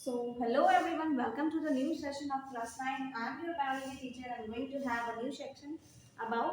Hello everyone, welcome to the new session of class 9. I am your biology teacher. I am going to have a new section about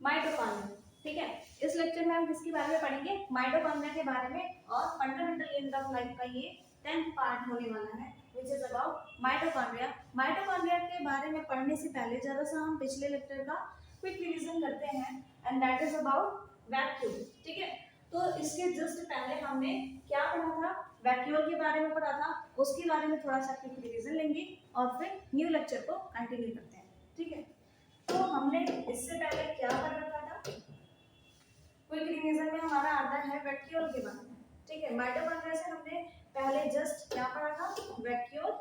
mitochondria. ठीक है, इस lecture में हम किसके बारे में पढ़ेंगे? माइटोकॉन्ड्रिया के बारे में. और फंडामेंटल यूनिट ऑफ लाइफ का ये 10th पार्ट होने वाला है, which is about mitochondria. Mitochondria के बारे में पढ़ने से पहले जरा सा हम पिछले लेक्चर का क्विक रिवीजन करते हैं, and that is about vacuole. ठीक है, तो इसके जस्ट पहले हमने क्या पढ़ा था? वैक्यूल के बारे में पढ़ा था. उसके बारे में थोड़ा सा क्विक रिवीजन लेंगे और फिर न्यू लेक्चर को कंटिन्यू करते हैं. ठीक है, तो हमने इससे पहले क्या पढ़ रखा था? क्विक रिवीजन में हमारा आता है वैक्यूल के बारे में. ठीक है, माइटोकॉन्ड्रिया से हमने पहले जस्ट क्या पढ़ा था? वैक्यूल.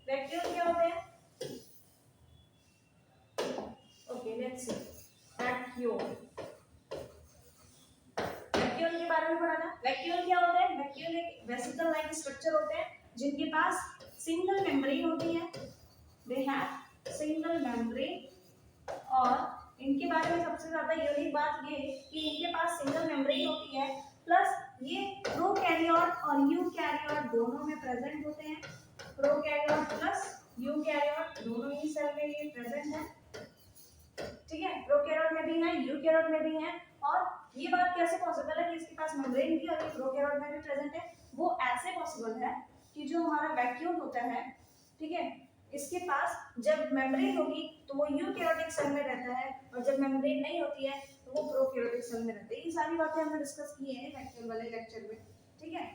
वैक्यूल क्या होते हैं? Okay, let's see. Vacuole, vacuole के बारे में पढ़ा था. वैक्यूल क्या होता है? वैक्यूल एक वेसिकल लाइक स्ट्रक्चर होते हैं जिनके पास सिंगल मेम्ब्रेन होती है. They have single membrane. और इनके बारे में सबसे ज्यादा यूनिक बात ये कि इनके पास सिंगल मेम्ब्रेन होती है, प्लस ये प्रोकैरियोट और यूकैरियोट दोनों में प्रेजेंट होते हैं. प्रोकैरियोट प्लस यूकैरियोट दोनों ही सेल में ये प्रेजेंट है. ठीक है, प्रोकैरियोट में भी है, यूकैरियोट में भी है. और ये बात कैसे पॉसिबल है कि इसके पास मेम्ब्रेन भी और ये प्रोकैरियोट में भी प्रेजेंट है? वो ऐसे पॉसिबल है कि जो हमारा वैक्यूल होता है, ठीक है, इसके पास जब मेम्ब्रेन होगी तो वो यूकैरियोटिक सेल में रहता है, और जब मेम्ब्रेन नहीं होती है तो वो प्रोकैरियोटिक सेल में रहता है. ये सारी बातें हमने डिस्कस की है वैक्यूल वाले लेक्चर में. ठीक है,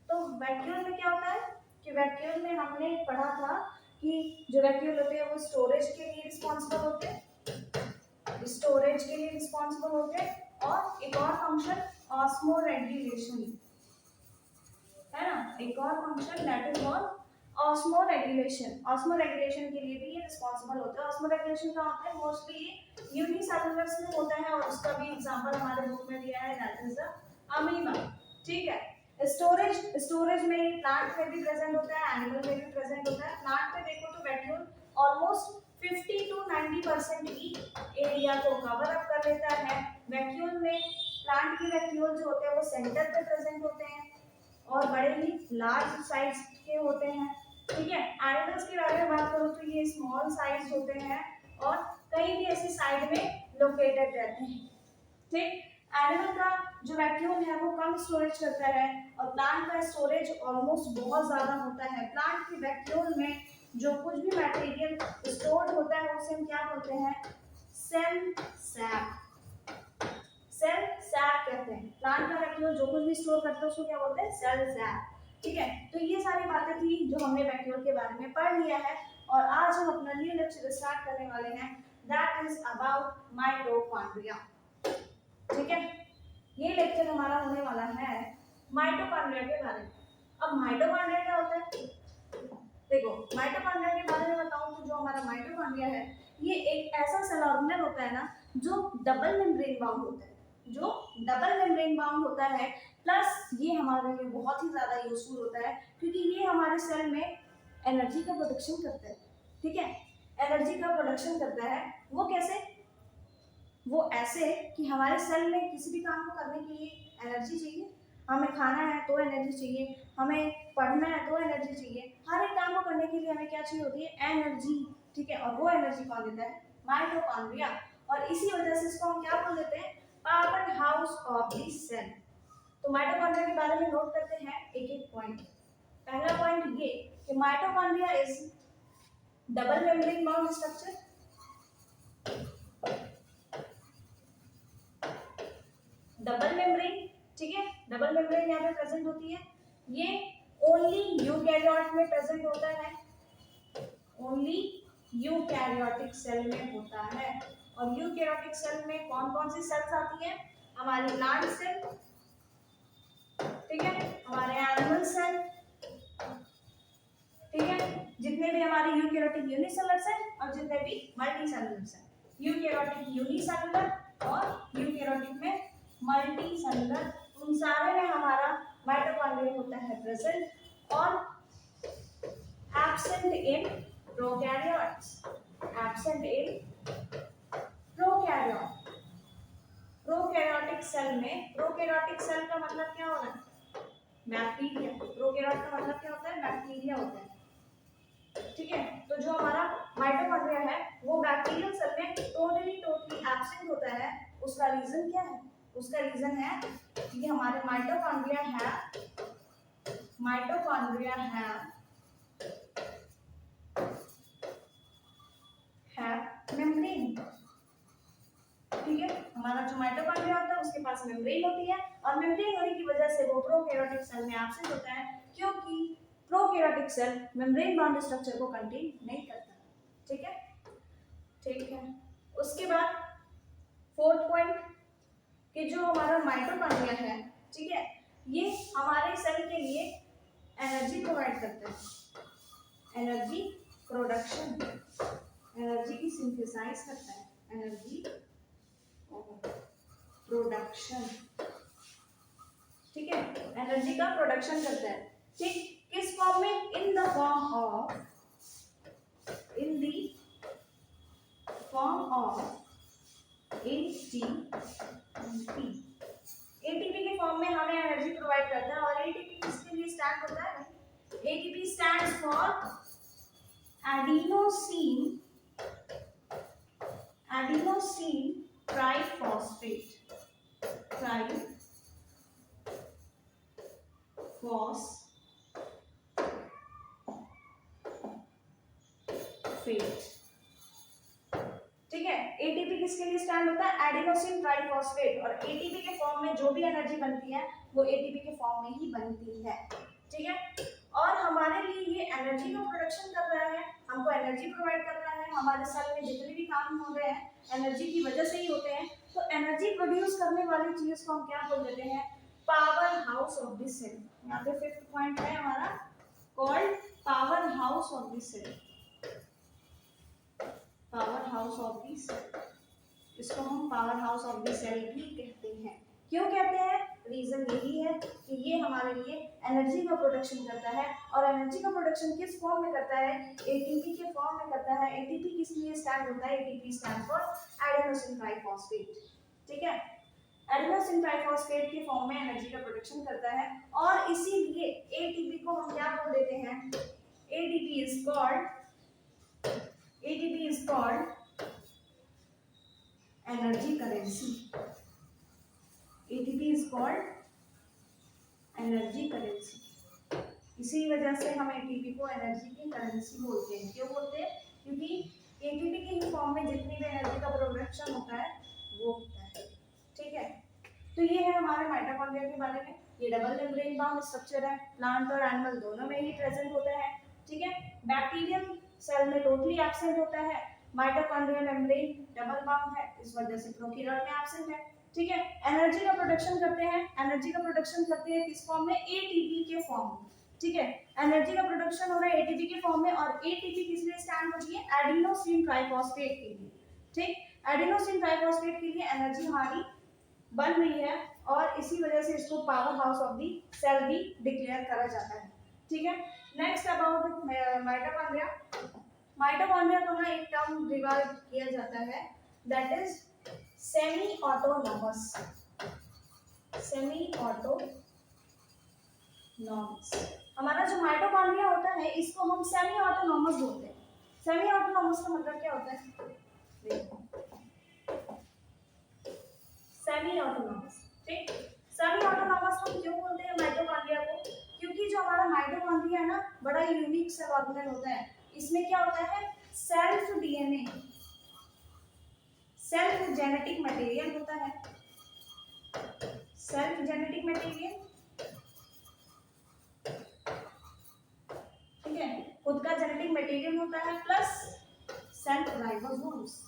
तो वैक्यूल में क्या होता है कि वैक्यूल में हमने पढ़ा था कि जो वैक्यूल होते हैं वो स्टोरेज के लिए रिस्पॉन्सिबल होते हैं. स्टोरेज के लिए रिस्पॉन्सिबल होते हैं. और एक और फंक्शन ऑस्मोरेगुलेशन है ना, एक और function that is called osmoregulation. Osmoregulation के लिए भी ये रिस्पॉन्सिबल होते हैं. ऑस्मोरेगुलेशन का होता है मोस्टली ये यूनिसेलुलर्स में होता है, और उसका भी एग्जांपल हमारे बुक में दिया है, दैट इज द अमीबा. ठीक है, स्टोरेज में ये प्लांट में भी प्रेजेंट होता है, एनिमल में भी प्रेजेंट होता है. प्लांट में देखो तो वैक्यूल ऑलमोस्ट 50 to 90% की एरिया को कवर अप कर लेता है. वैक्यूल में प्लांट के वैक्यूल जो होते हैं वो सेंटर पे प्रेजेंट होते हैं और बड़े ही लार्ज साइज के होते हैं. ठीक है, एनिमल्स के बारे में बात करूं तो ये स्मॉल साइज होते हैं और कहीं भी ऐसी साइड में लोकेटेड रहते हैं. ठीक, एनिमल का जो वैक्यूल है वो कम स्टोरेज करता है और प्लांट का स्टोरेज ऑलमोस्ट बहुत ज्यादा होता है. प्लांट के वैक्यूल में जो कुछ भी मटेरियल स्टोर्ड होता है उसे हम क्या बोलते हैं? Cell sac. सेल सैक कहते हैं. प्लांट का वैक्यूल जो कुछ भी स्टोर करता है उसको क्या बोलते हैं? Cell sac. ठीक है, तो ये सारी बातें थी जो हमने वैक्यूल के बारे में पढ़ लिया है, और आज हम अपना न्यू लेक्चर स्टार्ट करने वाले हैं, दैट इज अबाउट माइटोकॉन्ड्रिया. ठीक है, ये लेक्चर हमारा होने वाला है माइटोकॉन्ड्रिया के बारे में. अब माइटोकॉन्ड्रिया क्या होता है? देखो, माइटोकॉन्ड्रिया के बारे में बताऊं तो जो हमारा माइटोकॉन्ड्रिया है ये एक ऐसा सेल ऑर्गेनेल होता है ना जो डबल मेम्ब्रेन बाउंड होता है. जो डबल मेम्ब्रेन बाउंड होता है, प्लस ये हमारे लिए बहुत ही ज्यादा यूजफुल होता है क्योंकि ये हमारे सेल में एनर्जी का प्रोडक्शन करता है. ठीक है, एनर्जी का प्रोडक्शन करता है. वो कैसे? वो ऐसे कि हमारे सेल में किसी भी काम को करने के लिए एनर्जी चाहिए. हमें खाना है तो एनर्जी चाहिए, हमें पढ़ना है तो एनर्जी चाहिए. हर एक काम को करने के लिए हमें क्या चाहिए होती है? एनर्जी. ठीक है, और वो एनर्जी कौन देता है? माइटोकॉन्ड्रिया. और इसी वजह से इसको हम क्या बोल देते हैं? Power house of the cell. तो माइटोकॉन्ड्रिया के बारे में नोट करते हैं एक एक पॉइंट. पहला पॉइंट ये कि mitochondria is double membrane bound structure. Double membrane. ठीक है, डबल मेम्ब्रेन यहाँ पे प्रेजेंट होती है. ये ओनली यूकैरियोट में प्रेजेंट होता है. ओनली यूकैरियोटिक सेल में होता है. और यूकैरियोटिक सेल में कौन कौन सी सेल्स आती हैं? हमारी प्लांट सेल, ठीक है, हमारे एनिमल सेल, ठीक है, जितने भी हमारे यूकैरियोटिक यूनिसेलुलर सेल और जितने भी मल्टीसेलुलर सेल. यूकैरियोटिक यूनिसेलुलर और यूकैरियोटिक में मल्टीसेलुलर, उन सारे में हमारा माइटोकॉन्ड्रिया होता है प्रेजेंट. और absent in prokaryotes. Absent in prokaryote. Prokaryotic cell में, प्रोकैरियोटिक सेल का मतलब क्या होना है? बैक्टीरिया, प्रोकैरियोट का मतलब क्या होता है, बैक्टीरिया होता है, ठीक है। तो जो हमारा माइटोकॉन्ड्रिया है वो बैक्टीरियल सेल में टोटली एब्सेंट होता है। उसका रीजन क्या है, उसका रीजन है कि हमारे माइटोकॉन्ड्रिया है मेम्ब्रेन, ठीक है। हमारा जो माइटोकॉन्ड्रिया होता है उसके पास मेम्ब्रेन होती है, और मेम्ब्रेन होने की वजह से वो प्रोकैरियोटिक सेल में एब्सेंट होता है, क्योंकि prokaryotic cell membrane bound structure को कंटेन नहीं करता, ठीक है, ठीक है। उसके बाद फोर्थ पॉइंट कि जो हमारा माइटोकॉन्ड्रिया है, ठीक है, ये हमारे सेल के लिए एनर्जी प्रोवाइड करता है, एनर्जी प्रोडक्शन, एनर्जी की सिंथेसाइज करता है, एनर्जी प्रोडक्शन, ठीक है, एनर्जी का प्रोडक्शन करता है, ठीक। किस फॉर्म में, in the form of ATP के फॉर्म में हमें एनर्जी प्रोवाइड करता है। और एटीपी किसके लिए स्टैंड होता है, ATP stands for adenosine triphosphate, ठीक है। एटीपी किसके लिए स्टैंड होता है, एडिनोसिन ट्राइफॉस्फेट, और एटीपी के फॉर्म में जो भी एनर्जी बनती है वो एटीपी के फॉर्म में ही बनती है, ठीक है। और हमारे लिए ये एनर्जी का प्रोडक्शन कर रहा है, हमको एनर्जी प्रोवाइड कर रहा है, हमारे सेल में जितने भी काम हो रहे हैं एनर्जी की वजह से ही होते हैं। तो एनर्जी प्रोड्यूस करने वाली चीज को हम क्या बोल देते हैं, power house of the cell. यहाँ पे फिफ्थ पॉइंट है हमारा, called power house of the cell, power house of the cell, इसको हम power house of the cell भी कहते हैं। क्यों कहते हैं, रीजन यही है कि ये हमारे लिए एनर्जी का प्रोडक्शन करता है, और एनर्जी का प्रोडक्शन किस फॉर्म में करता है, एटीपी के फॉर्म में करता है। एटीपी किस लिए स्टैंड होता है, ATP stand for adenosine triphosphate, ठीक है। एडेनोसिन ट्राइफॉस्फेट के फॉर्म में एनर्जी का प्रोडक्शन करता है, और इसीलिए एटीपी को हम क्या बोल देते हैं, ATP is called energy currency, ATP is called energy currency. इसी वजह से हम एटीपी को एनर्जी की करेंसी बोलते हैं। क्यों बोलते हैं, क्योंकि एटीपी के ही फॉर्म में जितनी भी एनर्जी का प्रोडक्शन होता है वो होता है, ठीक है। तो ये है हमारे माइटोकॉन्ड्रिया के बारे में। ये डबल मेम्ब्रेन बाउंड स्ट्रक्चर है, प्लांट और एनिमल दोनों में ही प्रेजेंट होता है, ठीक है। बैक्टीरियल सेल में टोटली एब्सेंट होता है, माइटोकॉन्ड्रिया मेम्ब्रेन डबल बाउंड है, इस वजह से प्रोकैरियोट में एब्सेंट है, ठीक है। एनर्जी का प्रोडक्शन करते हैं, एनर्जी का प्रोडक्शन करते हैं किस फॉर्म में, एटीपी के फॉर्म में, ठीक है। एनर्जी का प्रोडक्शन हो रहा है एटीपी के फॉर्म में, और एटीपी किस लिए स्टैंड होती है, एडिनोसिन ट्राइफॉस्फेट के लिए, ठीक। एडिनोसिन ट्राइफॉस्फेट के लिए एनर्जी हमारी बन रही है, और इसी वजह से इसको power house of the cell भी डिक्लेयर करा जाता है, ठीक है। Next about mitochondria. माइटोकॉन्ड्रिया को ना एक टर्म डिवाइड किया जाता है, that is semi autonomous, semi autonomous. हमारा जो माइटोकॉन्ड्रिया होता है इसको हम सेमी ऑटोनॉमस बोलते हैं। सेमी ऑटोनॉमस का मतलब क्या होता है, देखो, सेमी ऑटोनॉमस, ठीक। सेमी ऑटोनॉमस हम क्यों बोलते हैं माइटोकॉन्ड्रिया को, क्योंकि जो हमारा माइटोकॉन्ड्रिया है ना बड़ा यूनिक सेल ऑर्गेनेल होता है। इसमें क्या होता है, self DNA, self genetic material होता है, सेल्फ जेनेटिक मटेरियल, ठीक है, खुद का जेनेटिक मटेरियल होता है, प्लस सेल्फ राइबोसोम्स,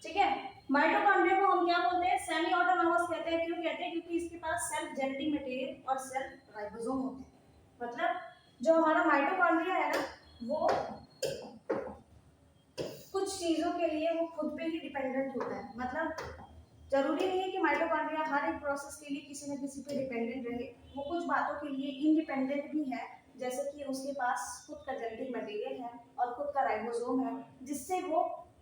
ठीक है। माइटोकॉन्ड्रिया को हम क्या बोलते हैं, सेमी ऑटोनॉमस कहते हैं। क्यों कहते हैं, क्योंकि इसके पास सेल्फ जेनेटिक मटेरियल और सेल्फ राइबोसोम होते हैं। मतलब जो हमारा माइटोकॉन्ड्रिया है ना वो कुछ चीजों के लिए वो खुद पे ही डिपेंडेंट होता है। मतलब जरूरी नहीं है कि माइटोकॉन्ड्रिया हर एक प्रोसेस के लिए किसी न किसी पे डिपेंडेंट रहे, वो कुछ बातों के लिए इंडिपेंडेंट भी है, जैसे कि उसके पास खुद का जेनेटिक मटेरियल है और खुद का राइबोसोम है, जिससे वो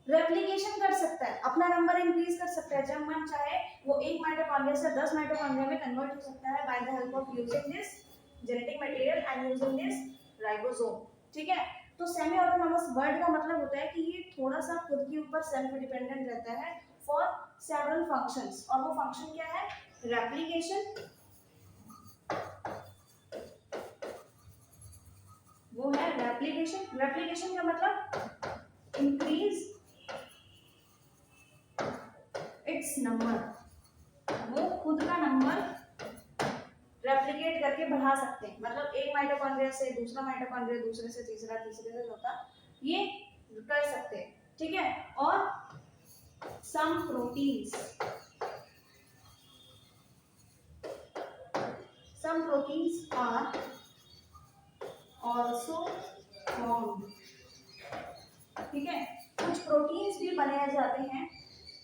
रेप्लिकेशन कर सकता है, अपना नंबर इंक्रीज कर सकता है, जब मन चाहे वो एक माइटोकॉन्ड्रिया से 10 माइटोकॉन्ड्रिया में कन्वर्ट हो सकता है by the help of using this genetic material and using this ribosome. ठीक है, तो सेमी ऑटोनॉमस वर्ड का मतलब होता है कि ये थोड़ा सा खुद के ऊपर सेल्फ डिपेंडेंट रहता है फॉर सेवरल फंक्शंस, और वो फंक्शन क्या है, रेप्लिकेशन, वो है रेप्लिकेशन। रेप्लिकेशन का मतलब इंक्रीज इट्स नंबर, वो खुद का नंबर रेप्लिकेट करके बढ़ा सकते हैं, मतलब एक माइटोकॉन्ड्रिया से दूसरा माइटोकॉन्ड्रिया, दूसरे से तीसरा, तीसरे से चौथा, ये कर सकते हैं। ठीक है, और some proteins are also formed. ठीक है, कुछ प्रोटीन्स भी बनाए जाते हैं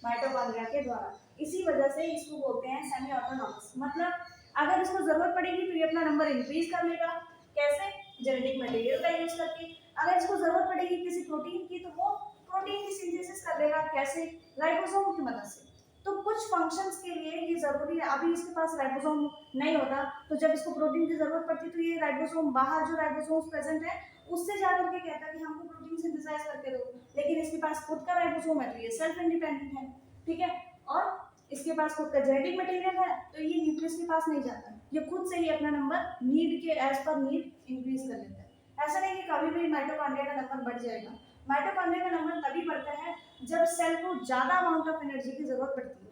माइटोकॉन्ड्रिया के द्वारा, इसी वजह से इसको बोलते हैं सेमी ऑटोनॉमस। मतलब अगर इसको जरूरत पड़ेगी तो ये अपना नंबर इंक्रीज कर लेगा, कैसे, जेनेटिक मटेरियल का यूज करके। अगर इसको जरूरत पड़ेगी किसी प्रोटीन की तो वो प्रोटीन की सिंथेसिस कर लेगा, कैसे, राइबोसोम की मदद से। तो कुछ फंक्शंस के लिए ये जरूरी है, अभी इसके पास राइबोसोम नहीं होता तो जब इसको प्रोटीन की जरूरत पड़ती तो ये राइबोसोम, बाहर जो राइबोसोम्स प्रेजेंट है उससे जाकर के कहता है कि हमको प्रोटीन सिंथेसाइज करके दो, लेकिन इसके पास खुद का राइबोसोम है तो ये सेल्फ इंडिपेंडेंट है। ठीक है, और इसके पास खुद का जेनेटिक मटेरियल है तो ये न्यूक्लियस के पास नहीं जाता, ये खुद से ही अपना नंबर नीड के एज पर नीड इंक्रीज कर लेता है। ऐसा नहीं कि कभी भी माइटोकॉन्ड्रिया का नंबर बढ़ जाएगा, माइटोकॉन्ड्रिया का नंबर तभी बढ़ता है जब सेल को ज्यादा अमाउंट ऑफ एनर्जी की जरूरत पड़ती है।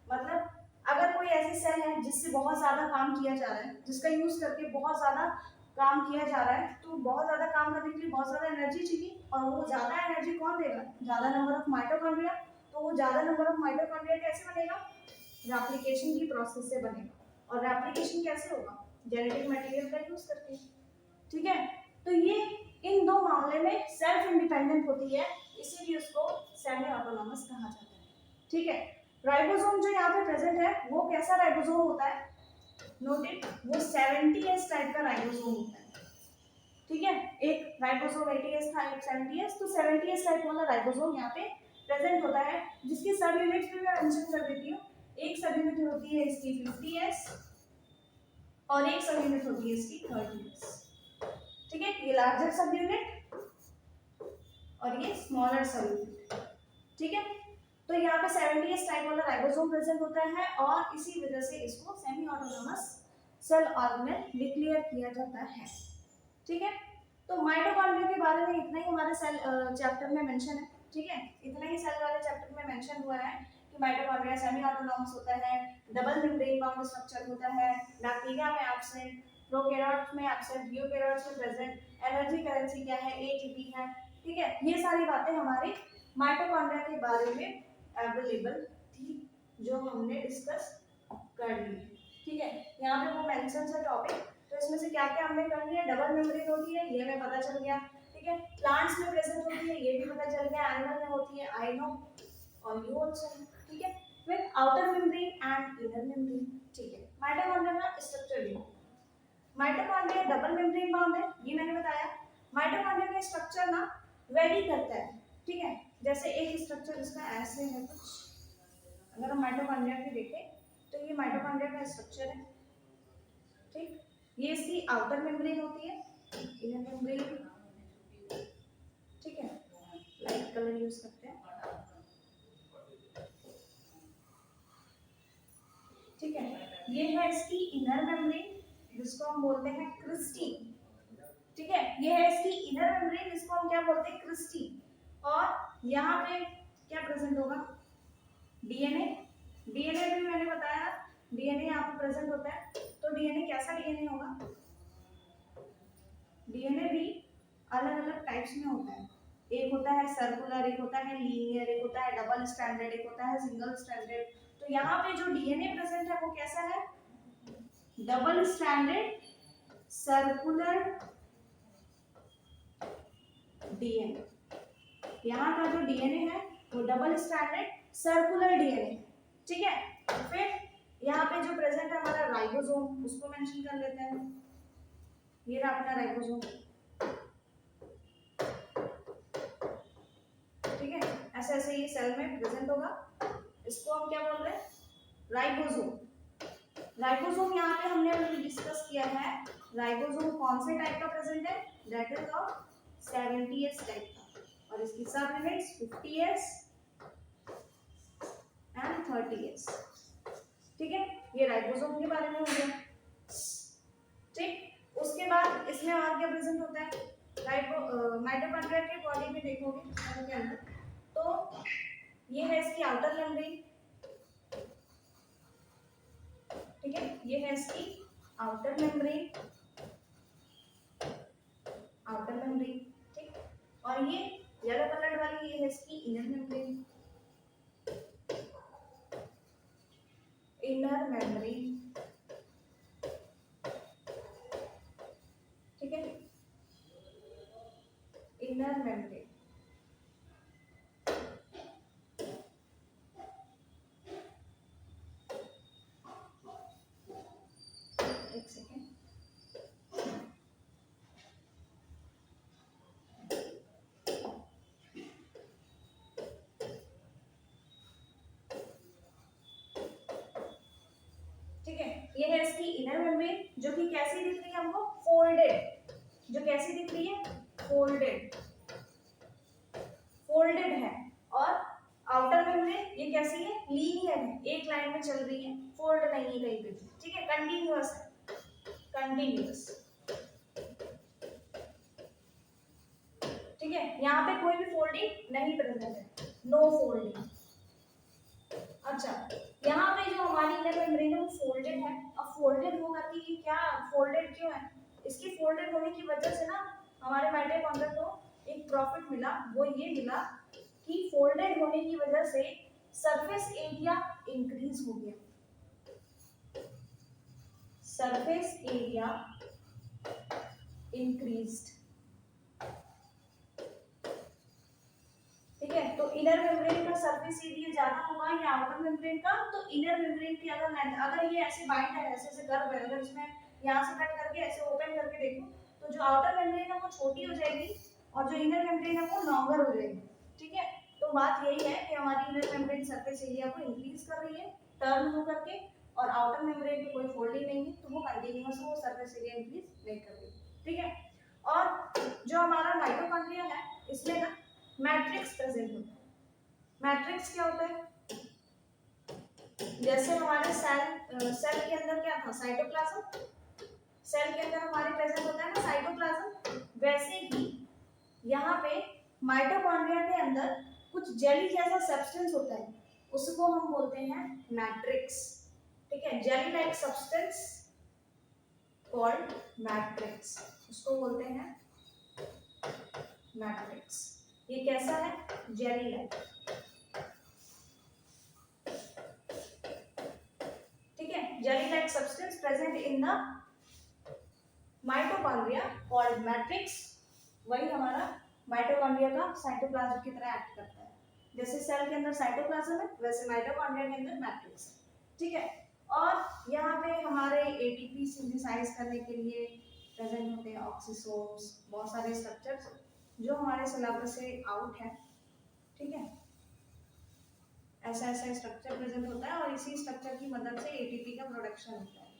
मतलब अगर कोई ऐसी सेल है जिससे बहुत ज्यादा काम किया जा रहा है, जिसका यूज करके बहुत ज्यादा काम किया जा रहा है, तो बहुत ज्यादा काम करने के लिए बहुत ज्यादा एनर्जी चाहिए, और वो ज्यादा एनर्जी कौन देगा, ज्यादा नंबर ऑफ माइटोकॉन्ड्रिया। तो वो ज्यादा नंबर ऑफ माइटोकॉन्ड्रिया कैसे बनेगा, रेप्लिकेशन की प्रोसेस से बनेगा, और रेप्लिकेशन कैसे होगा, जेनेटिक मटेरियल का यूज करके। ठीक है, तो ये इन दो मामले में सेल्फ इंडिपेंडेंट होती है, इसीलिए उसको सेमी ऑटोनॉमस कहा जाता है। ठीक है, राइबोसोम जो यहाँ पे प्रेजेंट है वो कैसा राइबोसोम होता है, नोटेड, वो 70S टाइप का राइबोसोम होता है। ठीक है, एक राइबोसोम 80S था, एक 70S, तो 70S टाइप वाला राइबोसोम यहाँ पे प्रेजेंट होता है, जिसकी सब यूनिट्स भी मैं मेंशन कर देती हूँ। एक सब यूनिट होती है इसकी 50S और एक सब यूनिट होती है इसकी 30S। ठीक है, ये लार्जर सब यूनिट और ये स्मॉलर सब यूनिट। ठीक है, तो यहाँ पे 70S टाइप वाला राइबोसोम प्रेजेंट होता है, और इसी वजह से इसको semi autonomous cell organelle declare किया जाता है। ठीक है, तो माइटोकॉन्ड्रिया के बारे में इतना ही हमारे सेल चैप्टर में मेंशन है। ठीक है, इतना ही सेल वाले चैप्टर में मेंशन हुआ है कि माइटोकॉन्ड्रिया सेमी ऑटोनॉमस होता है, डबल मेम्ब्रेन बाउंड स्ट्रक्चर होता है, बैक्टीरिया में एब्सेंट, प्रोकैरियोट्स में एब्सेंट, यूकैरियोट्स में प्रेजेंट, एनर्जी करेंसी क्या है, एटीपी है। ठीक है, ये सारी बातें हमारे माइटोकॉन्ड्रिया के बारे में अवेलेबल थी जो हमने डिस्कस कर ली। ठीक है, यहाँ पे वो मेंशन है टॉपिक, तो इसमें से क्या क्या हमने कर लिया, डबल मेम्ब्रेन होती है ये हमें पता चल गया। ठीक है, प्लांट्स में प्रेजेंट होती है ये भी पता चल गया, एनिमल में होती है आई नो और यू आल्सो। ठीक है, फिर outer membrane and inner membrane. ठीक है, माइटोकॉन्ड्रिया का स्ट्रक्चर देखो, माइटोकॉन्ड्रिया डबल मेम्ब्रेन बाउंड है, ये मैंने बताया। माइटोकॉन्ड्रिया का स्ट्रक्चर ना वेरी करता है। ठीक है, जैसे एक स्ट्रक्चर इसका ऐसे है कुछ, अगर हम माइटोकॉन्ड्रिया की देखें तो ये माइटोकॉन्ड्रिया का स्ट्रक्चर है। ठीक, ये इसकी आउटर मेम्ब्रेन होती है, इनर मेम्ब्रेन। ठीक है, लाइट कलर यूज करते हैं। ठीक है, ये है इसकी इनर मेम्ब्रेन जिसको हम बोलते हैं क्रिस्टी। ठीक है, ये है इसकी इनर मेम्ब्रेन जिसको हम क्या बोलते हैं, क्रिस्टी। और यहाँ पे क्या प्रेजेंट होगा, डीएनए। डीएनए भी मैंने बताया, डीएनए यहाँ पे प्रेजेंट होता है। तो डीएनए कैसा डीएनए होगा, डीएनए भी अलग अलग टाइप्स में होता है, एक होता है सर्कुलर, एक होता है लीनियर, एक होता है डबल स्ट्रैंडेड, एक होता है सिंगल स्ट्रैंडेड। तो यहाँ पे जो डीएनए प्रेजेंट है वो कैसा है, डबल स्ट्रैंडेड सर्कुलर डीएनए। यहाँ का जो डीएनए है वो डबल स्ट्रैंडेड सर्कुलर डीएनए। ठीक है, फिर यहाँ पे जो प्रेजेंट है हमारा राइबोसोम, उसको मेंशन कर लेते हैं। ये रहा अपना राइबोसोम। ठीक है, ऐसे ऐसे ये सेल में प्रेजेंट होगा। इसको हम क्या बोल रहे हैं, राइबोसोम। राइबोसोम यहाँ पे हमने अभी डिस्कस किया है, राइबोसोम कौन से टाइप का प्रेजेंट है, that is of 70s type का, और इसकी सब यूनिट्स 50s एंड 30s। ठीक है, ये राइबोसोम के बारे में हो गया। ठीक, उसके बाद इसमें और क्या प्रेजेंट होता है, माइटोकॉन्ड्रिया के बॉडी में देखोगे के अंदर, तो ये है इसकी आउटर मेम्ब्रेन। ठीक है, ये है इसकी आउटर मेम्ब्रेन, आउटर मेम्ब्रेन। ठीक, और ये येलो कलर वाली ये है इसकी इनर मेम्ब्रेन, इनर मेम्ब्रेन। ठीक है, इनर मेम्ब्रेन। एक सेकेंड, ठीक है, ये है इसकी इनर मेम्ब्रेन, जो कि कैसी दिख रही है हमको, फोल्डेड, जो कैसी दिख रही है, फोल्डेड, फोल्डेड है। और आउटर मेम्ब्रेन ये कैसी है, लीनियर है, एक लाइन में चल रही है, फोल्ड नहीं है कहीं पे भी। ठीक है, कंटीन्यूअस है, कंटीन्यूअस। ठीक है, यहाँ पे कोई भी फोल्डिंग नहीं प्रेजेंट है, नो फोल्डिंग। अच्छा, यहाँ पे जो हमारी इनर मेम्ब्रेन है वो फोल्डेड है। अब फोल्डेड होगा कि क्या, फोल्डेड क्यों है, इसकी फोल्डेड होने की वजह से ना हमारे माइटोकॉन्ड्रिया को एक प्रॉफिट मिला, वो ये मिला कि फोल्डेड होने की वजह से सरफेस एरिया इंक्रीज हो गया, सरफेस एरिया इंक्रीज्ड। ठीक है, तो इनर मेम्ब्रेन का सरफेस एरिया ज्यादा होगा या आउटर मेम्ब्रेन का, तो इनर मेम्ब्रेन की अगर ये ऐसे बाइंड है, ऐसे ऐसे कर्व है, अगर इसमें यहाँ से कट करके ऐसे ओपन करके देखो, तो जो आउटर मेम्ब्रेन है वो छोटी हो जाएगी और जो इनर मेम्ब्रेन है वो लॉन्गर हो जाएगी। ठीक है, तो बात यही है कि हमारी इनर मेम्ब्रेन सरफेस एरिया को इंक्रीज कर रही है टर्न हो करके, और आउटर मेम्ब्रेन में कोई फोल्डिंग नहीं है, तो वो कंटिन्यूअस वो सरफेस एरिया इंक्रीज नहीं कर रही। ठीक है, और जो हमारा माइटोकॉन्ड्रिया है इसमें ना मैट्रिक्स प्रेजेंट होता है। मैट्रिक्स क्या होता है, जैसे हमारे सेल के अंदर क्या था, साइटोप्लाज्म, सेल के अंदर हमारे प्रेजेंट होता है ना साइटोप्लाज्म, वैसे ही यहाँ पे माइटोकॉन्ड्रिया के अंदर कुछ जेली जैसा सब्सटेंस होता है, उसको हम बोलते हैं मैट्रिक्स। ठीक है, jelly like substance called matrix, उसको बोलते हैं मैट्रिक्स। ये कैसा है, जेली लाइक। ठीक है, jelly like substance present in the mitochondria called matrix, वही हमारा माइटोकॉन्ड्रिया का साइटोप्लाज्म की तरह एक्ट करता है। जैसे सेल के अंदर साइटोप्लाज्म है, वैसे माइटोकॉन्ड्रिया के अंदर मैट्रिक्स है। ठीक है, और यहाँ पे हमारे एटीपी सिंथेसाइज करने के लिए प्रेजेंट होते हैं ऑक्सीसोम्स, बहुत सारे स्ट्रक्चर्स जो हमारे सिलेबस से आउट है। ठीक है, ऐसा ऐसा स्ट्रक्चर प्रेजेंट होता है और इसी स्ट्रक्चर की मदद से एटीपी का प्रोडक्शन होता है।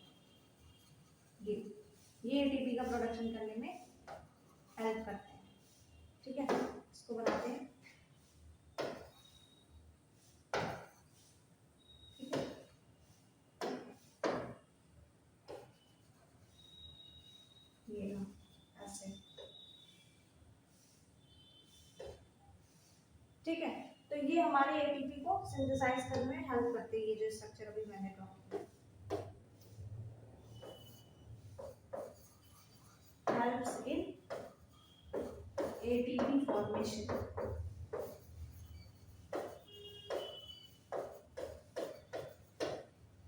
ये एटीपी का प्रोडक्शन करने में हेल्प करते हैं। ठीक है, इसको बनाते हैं। ठीक है, ये ऐसे। ठीक है, तो ये हमारे एटीपी को सिंथेसाइज करने में हेल्प करते हैं, ये जो स्ट्रक्चर अभी मैंने ड्रॉ किया, हेल्प्स इन एटीपी फॉर्मेशन।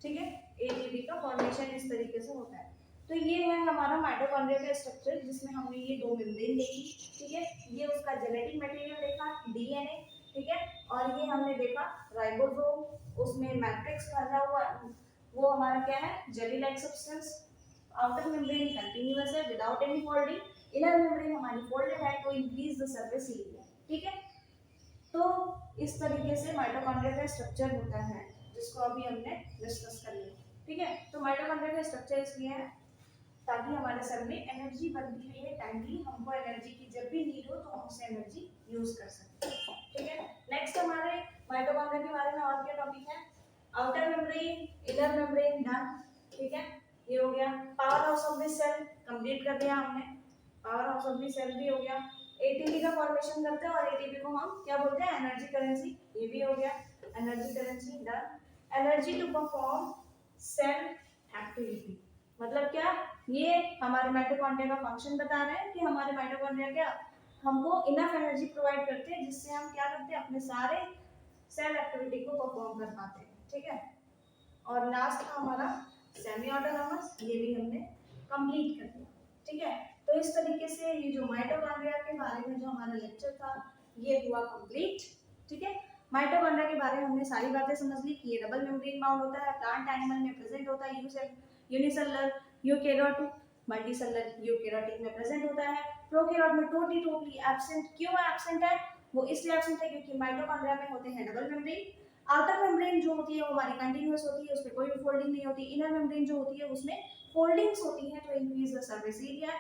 ठीक है, एटीपी का फॉर्मेशन इस तरीके से होता है। तो ये है हमारा माइटोकॉन्ड्रिया का स्ट्रक्चर, जिसमें हमने ये दो मेम्ब्रेन देखी। ठीक है, ये उसका जेनेटिक मटेरियल देखा, डीएनए। ठीक है, और ये हमने देखा राइबोसोम, उसमें मैट्रिक्स भरा हुआ, वो हमारा क्या है, jelly like substance. Outer membrane continuous है without any folding, inner membrane हमारी फोल्डेड है to increase the surface area. ठीक है, तो इस तरीके से माइटोकॉन्ड्रिया का स्ट्रक्चर होता है, जिसको अभी हमने डिस्कस कर लिया। ठीक है, तो माइटोकॉन्ड्रिया का स्ट्रक्चर इसलिए है ताकि हमारे सेल में एनर्जी बनती रहे टाइमली, हमको एनर्जी की जब भी नीड हो तो हम उससे एनर्जी यूज कर सकते हैं। ठीक है, नेक्स्ट हमारे माइटोकॉन्ड्रिया के बारे में और क्या टॉपिक है, outer membrane, inner membrane done. ठीक है, ये हो गया। Power house of the cell complete कर दिया हमने, power house of the cell भी हो गया। एटीपी का फॉर्मेशन करते हैं और एटीपी को हम क्या बोलते हैं, एनर्जी करेंसी, ये भी हो गया, energy currency done. Energy to perform cell activity, मतलब क्या, ये हमारे माइटोकॉन्ड्रिया का फंक्शन बता रहे हैं कि हमारे माइटोकॉन्ड्रिया क्या हमको इनफ एनर्जी प्रोवाइड करते हैं, जिससे हम क्या करते हैं, अपने सारे सेल एक्टिविटी को परफॉर्म कर पाते हैं। ठीक है, और लास्ट था हमारा सेमी ऑटोनॉमस, ये भी हमने कंप्लीट कर दिया। ठीक है, तो इस तरीके से ये जो माइटोकॉन्ड्रिया के बारे में जो हमारा लेक्चर था ये हुआ कंप्लीट। ठीक है, माइटोकॉन्ड्रिया के बारे में हमने सारी बातें समझ ली कि ये डबल मेम्ब्रेन बाउंड होता है, प्लांट एनिमल में प्रेजेंट होता है, यूनिसेलुलर, यूकेरियोटिक, मल्टीसेलुलर यूकेरियोटिक में प्रेजेंट होता है, प्रोकैरियोट में टोटली एब्सेंट। क्यों एब्सेंट है, वो इसलिए एब्सेंट है क्योंकि माइटोकॉन्ड्रिया में होते हैं डबल मेम्ब्रेन। आउटर मेम्ब्रेन जो होती है वो हमारी कंटीन्यूअस होती है, उसमें कोई भी फोल्डिंग नहीं होती। इनर मेम्ब्रेन जो होती है उसमें फोल्डिंग्स होती हैं तो increase the surface area.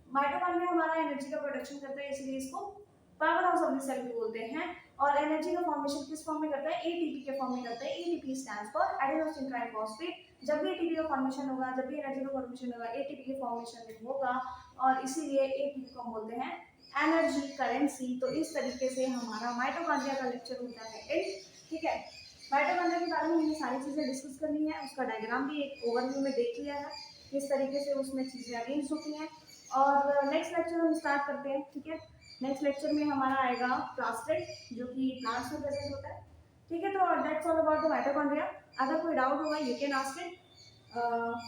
Mitochondria हमारा एनर्जी का प्रोडक्शन करता है, इसलिए इसको power house of the cell भी बोलते हैं। और एनर्जी का फॉर्मेशन किस फॉर्म में करता है, एटीपी के फॉर्म में करता है। ATP stands for adenosine triphosphate. जब भी एटीपी का फॉर्मेशन होगा, जब भी एनर्जी का फॉर्मेशन होगा, एटीपी के फॉर्मेशन में होगा, और इसीलिए एटीपी को हम बोलते हैं एनर्जी करेंसी। तो इस तरीके से हमारा माइटोकॉन्ड्रिया का लेक्चर होता है। ठीक है, माइटोकॉन्ड्रिया के बारे में हमने सारी चीजें डिस्कस कर ली है, उसका डायग्राम भी एक ओवरव्यू में देख लिया है, किस तरीके से उसमें चीजें अरेंज होती हैं। और नेक्स्ट लेक्चर हम स्टार्ट करते हैं। ठीक है, नेक्स्ट लेक्चर में हमारा आएगा प्लास्टिड, जो कि प्लांट्स में प्रेजेंट होता है। ठीक है, तो that's all about the mitochondria. अगर कोई डाउट होगा you can ask it,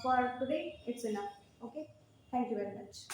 for today it's enough. Okay, thank you very much.